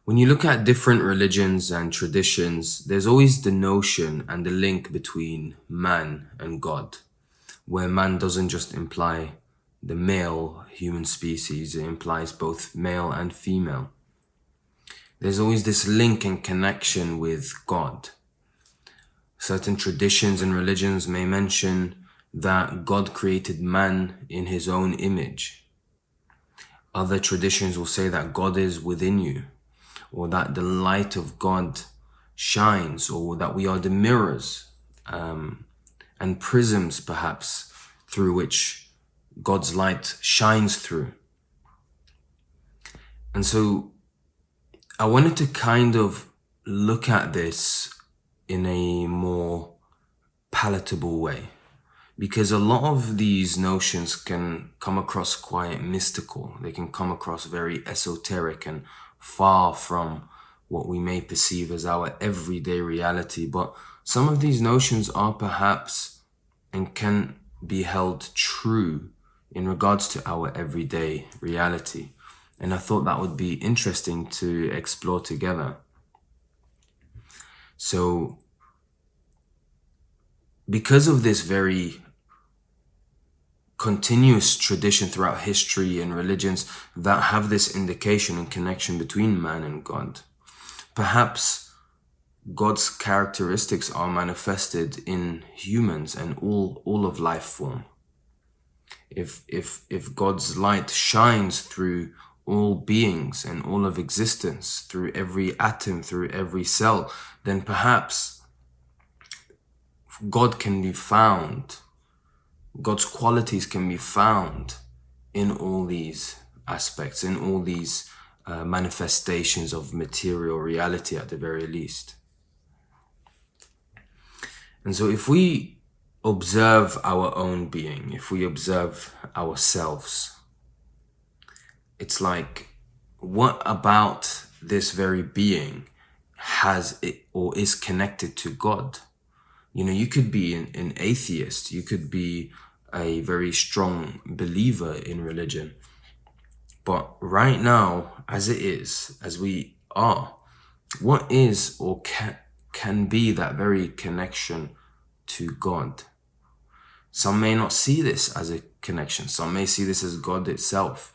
When you look at different religions and traditions, there's always the notion and the link between man and God, where man doesn't just imply the male human species, it implies both male and female. There's always this link and connection with God. Certain traditions and religions may mention that God created man in his own image. Other traditions will say that God is within you, or that the light of God shines, or that we are the mirrors and prisms perhaps through which God's light shines through. And so I wanted to kind of look at this in a more palatable way, because a lot of these notions can come across quite mystical. They can come across very esoteric and far from what we may perceive as our everyday reality. But some of these notions are perhaps and can be held true in regards to our everyday reality. And I thought that would be interesting to explore together. So, because of this very continuous tradition throughout history and religions that have this indication and connection between man and God, perhaps God's characteristics are manifested in humans and all of life form. If God's light shines through all beings and all of existence, through every atom, through every cell, then perhaps God can be found, God's qualities can be found in all these aspects, in all these manifestations of material reality at the very least. And so if we observe our own being, if we observe ourselves, it's like, what about this very being has it or is connected to God? You know, you could be an atheist, you could be a very strong believer in religion. But right now, as it is, as we are, what is or can be that very connection to God? Some may not see this as a connection. Some may see this as God itself.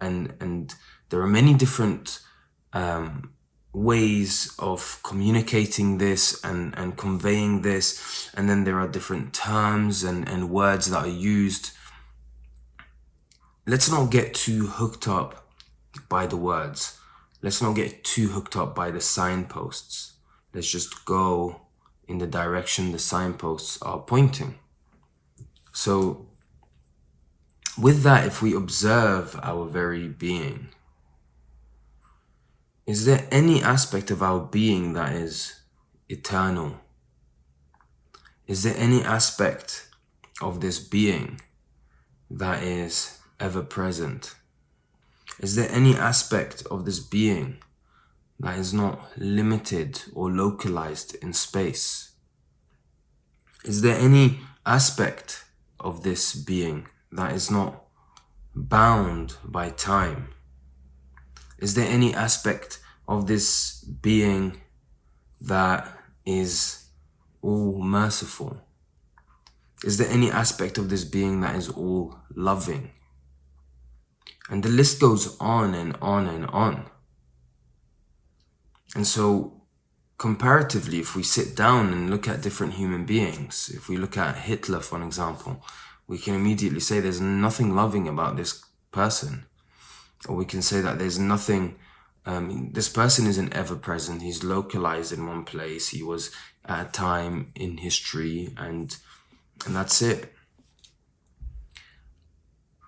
And there are many different ways of communicating this and conveying this. And then there are different terms and words that are used. Let's not get too hooked up by the words. Let's not get too hooked up by the signposts. Let's just go in the direction the signposts are pointing. So with that, if we observe our very being, is there any aspect of our being that is eternal? Is there any aspect of this being that is ever present? Is there any aspect of this being that is not limited or localized in space? Is there any aspect of this being that is not bound by time? Is there any aspect of this being that is all merciful? Is there any aspect of this being that is all loving? And the list goes on and on and on. And so, comparatively, if we sit down and look at different human beings, if we look at Hitler, for an example, we can immediately say there's nothing loving about this person. Or we can say that there's nothing, this person isn't ever present. He's localized in one place. He was at a time in history and that's it.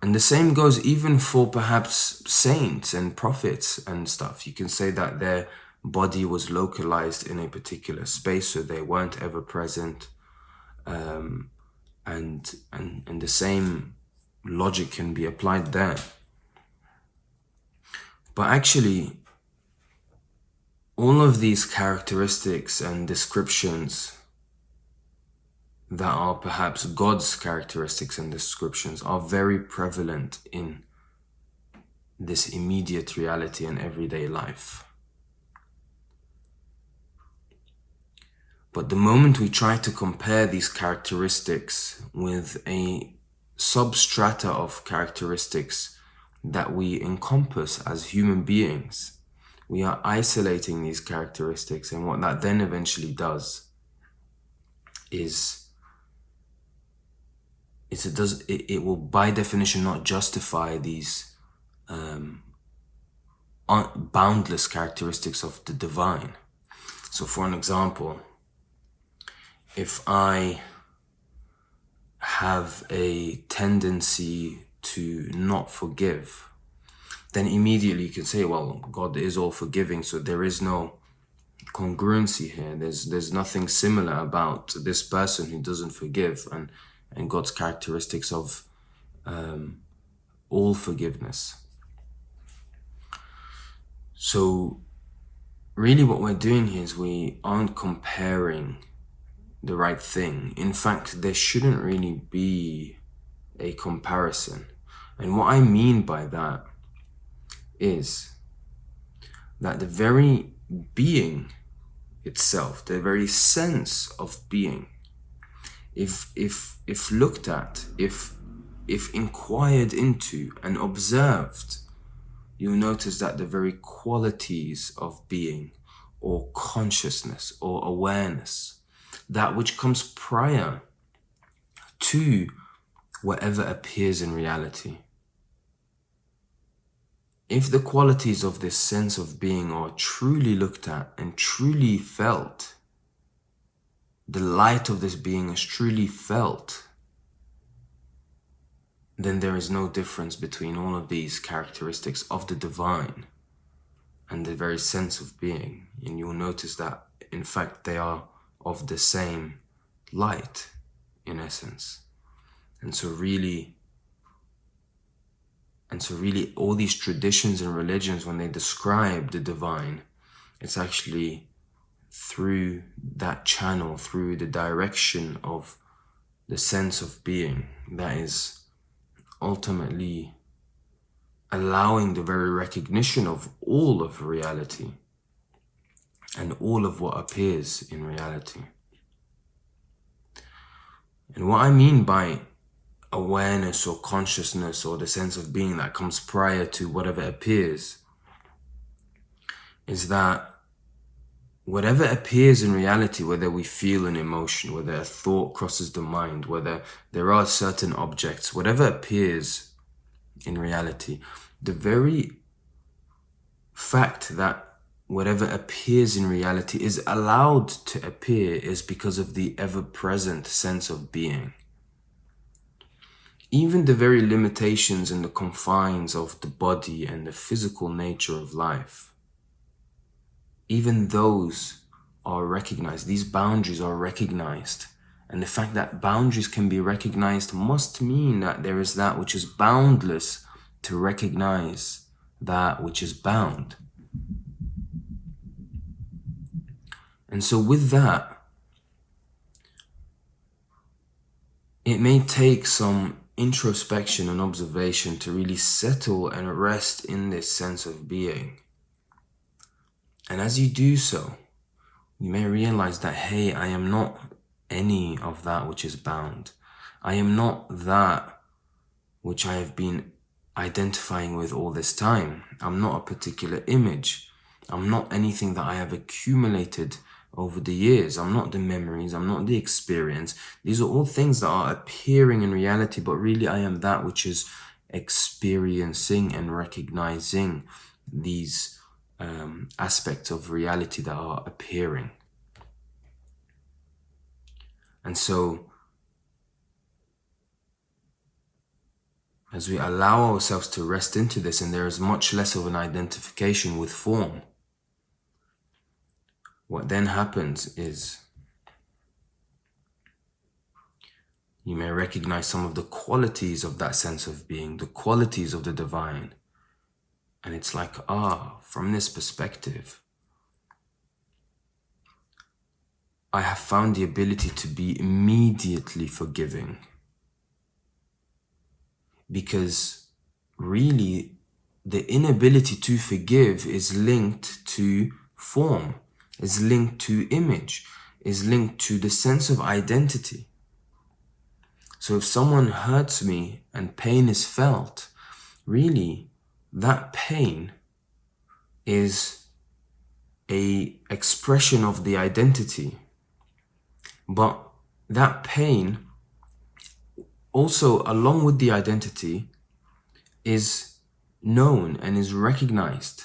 And the same goes even for perhaps saints and prophets and stuff. You can say that their body was localized in a particular space, so they weren't ever present. And the same logic can be applied there. But actually, all of these characteristics and descriptions that are perhaps God's characteristics and descriptions are very prevalent in this immediate reality and everyday life. But the moment we try to compare these characteristics with a substrata of characteristics that we encompass as human beings, we are isolating these characteristics, and what that then eventually does is it will by definition not justify these boundless characteristics of the divine. So for an example, if I have a tendency to not forgive, then immediately you can say, well, God is all forgiving, so there is no congruency here. There's nothing similar about this person who doesn't forgive and God's characteristics of all forgiveness. So really what we're doing here is we aren't comparing the right thing. In fact, there shouldn't really be a comparison. And what I mean by that is that the very being itself, the very sense of being, if looked at, if inquired into and observed, you'll notice that the very qualities of being or consciousness or awareness, that which comes prior to whatever appears in reality, if the qualities of this sense of being are truly looked at and truly felt, the light of this being is truly felt, then there is no difference between all of these characteristics of the divine and the very sense of being. And you'll notice that, in fact, they are of the same light, in essence. And so really, all these traditions and religions, when they describe the divine, it's actually through that channel, through the direction of the sense of being, that is ultimately allowing the very recognition of all of reality and all of what appears in reality. And what I mean by awareness or consciousness or the sense of being that comes prior to whatever appears is that whatever appears in reality, whether we feel an emotion, whether a thought crosses the mind, whether there are certain objects, whatever appears in reality, the very fact that whatever appears in reality is allowed to appear is because of the ever-present sense of being. Even the very limitations and the confines of the body and the physical nature of life, even those are recognized. These boundaries are recognized. And the fact that boundaries can be recognized must mean that there is that which is boundless to recognize that which is bound. And so with that, it may take some introspection and observation to really settle and rest in this sense of being. And as you do so, you may realize that, hey, I am not any of that which is bound. I am not that which I have been identifying with all this time. I'm not a particular image. I'm not anything that I have accumulated over the years. I'm not the memories. I'm not the experience. These are all things that are appearing in reality, but really I am that which is experiencing and recognizing these aspects of reality that are appearing. And so, as we allow ourselves to rest into this, and there is much less of an identification with form, what then happens is you may recognize some of the qualities of that sense of being, the qualities of the divine. And it's like, from this perspective, I have found the ability to be immediately forgiving. Because really, the inability to forgive is linked to form, is linked to image. is linked to the sense of identity. So if someone hurts me and pain is felt, really, that pain is a expression of the identity. But that pain, also along with the identity, is known and is recognized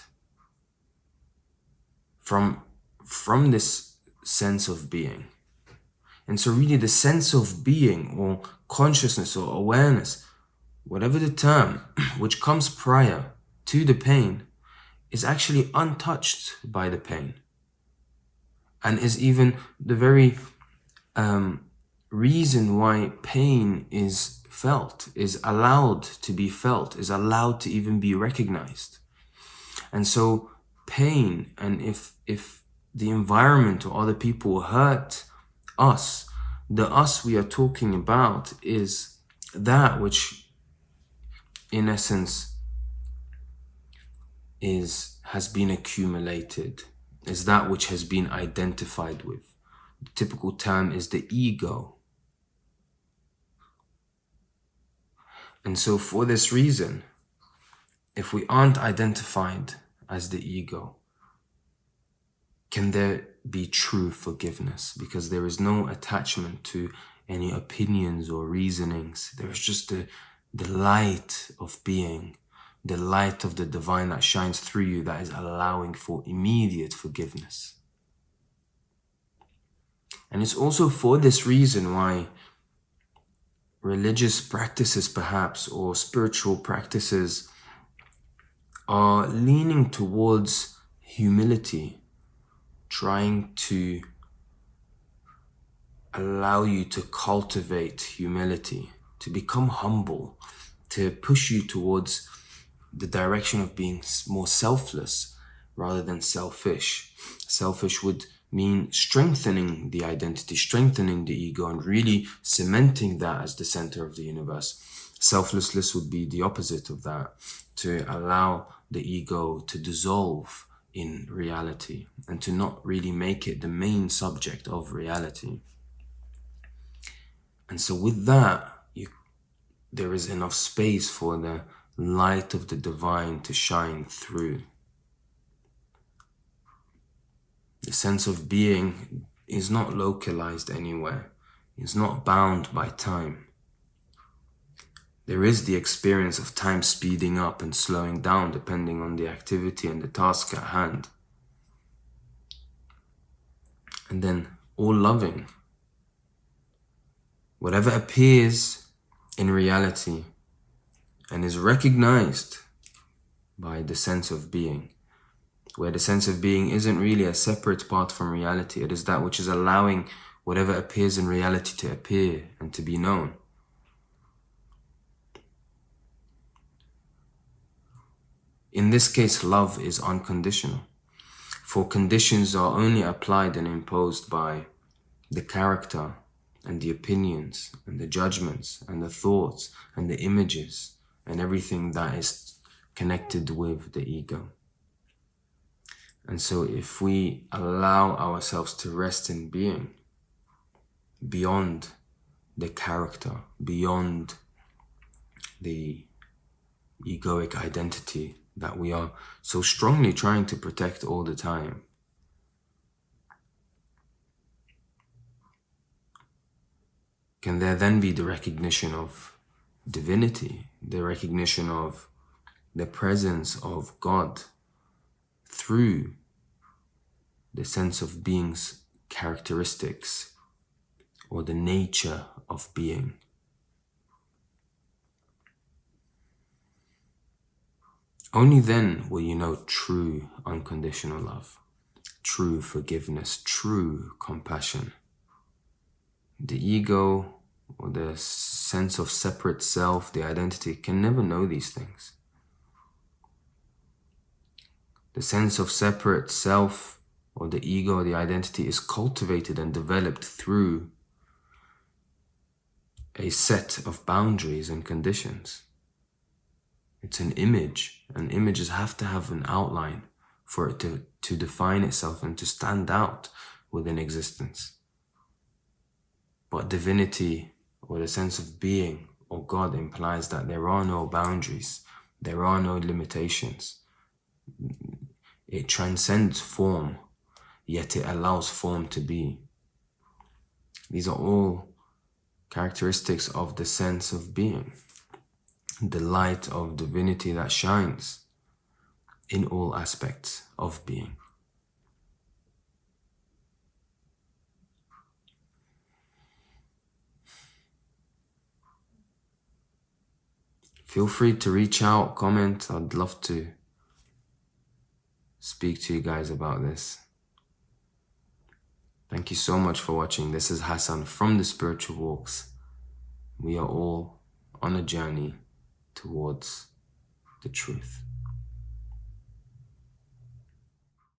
from this sense of being. And so really the sense of being or consciousness or awareness, whatever the term, which comes prior to the pain, is actually untouched by the pain, and is even the very reason why pain is felt, is allowed to be felt, is allowed to even be recognized. And so pain, and if the environment or other people hurt us, the us we are talking about is that which in essence has been accumulated, is that which has been identified with. The typical term is the ego. And so for this reason, if we aren't identified as the ego, can there be true forgiveness? Because there is no attachment to any opinions or reasonings. There is just the light of being, the light of the divine that shines through you, that is allowing for immediate forgiveness. And it's also for this reason why religious practices, perhaps, or spiritual practices are leaning towards humility, trying to allow you to cultivate humility, to become humble, to push you towards the direction of being more selfless rather than selfish. Selfish would mean strengthening the identity, strengthening the ego, and really cementing that as the center of the universe. Selflessness would be the opposite of that, to allow the ego to dissolve in reality and to not really make it the main subject of reality. And so with that, there is enough space for the light of the divine to shine through. The sense of being is not localized anywhere. It's not bound by time. There is the experience of time speeding up and slowing down depending on the activity and the task at hand. And then all loving. Whatever appears in reality and is recognized by the sense of being, where the sense of being isn't really a separate part from reality. It is that which is allowing whatever appears in reality to appear and to be known. In this case, love is unconditional, for conditions are only applied and imposed by the character and the opinions and the judgments and the thoughts and the images and everything that is connected with the ego. And so if we allow ourselves to rest in being, beyond the character, beyond the egoic identity that we are so strongly trying to protect all the time, can there then be the recognition of divinity, the recognition of the presence of God through the sense of being's characteristics or the nature of being? Only then will you know true unconditional love, true forgiveness, true compassion. The ego or the sense of separate self, the identity, can never know these things. The sense of separate self or the ego or the identity is cultivated and developed through a set of boundaries and conditions. It's an image, and images have to have an outline for it to define itself and to stand out within existence. But divinity, or the sense of being, or God, implies that there are no boundaries, there are no limitations. It transcends form, yet it allows form to be. These are all characteristics of the sense of being, the light of divinity that shines in all aspects of being. Feel free to reach out, comment. I'd love to speak to you guys about this. Thank you so much for watching. This is Hassan from the Spiritual Walks. We are all on a journey towards the truth.